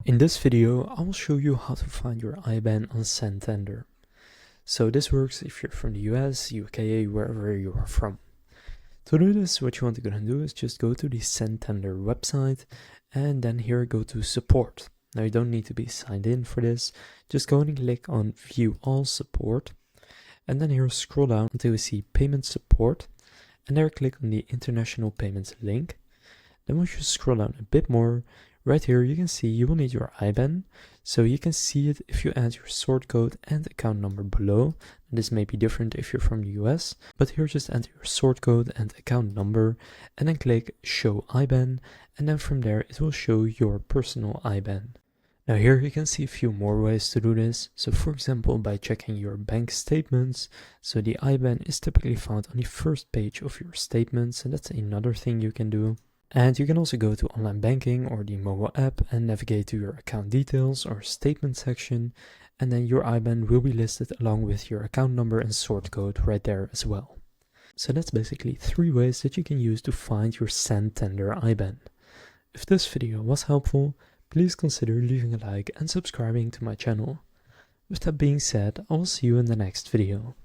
In this video, I will show you how to find your IBAN on Santander. So this works if you're from the US, UK, wherever you are from. To do this, what you want to go and do is just go to the Santander website and then here go to support. Now you don't need to be signed in for this, just go and click on view all support and then here scroll down until you see payment support and there click on the international payments link. Then once you scroll down a bit more, right here you can see you will need your IBAN, so you can see it if you add your sort code and account number below. This may be different if you're from the US, but here just enter your sort code and account number and then click show IBAN, and then from there it will show your personal IBAN. Now here you can see a few more ways to do this, so for example by checking your bank statements, so the IBAN is typically found on the first page of your statements and that's another thing you can do. And you can also go to online banking or the mobile app and navigate to your account details or statement section, and then your IBAN will be listed along with your account number and sort code right there as well. So that's basically 3 ways that you can use to find your Santander IBAN. If this video was helpful, please consider leaving a like and subscribing to my channel. With that being said, I will see you in the next video.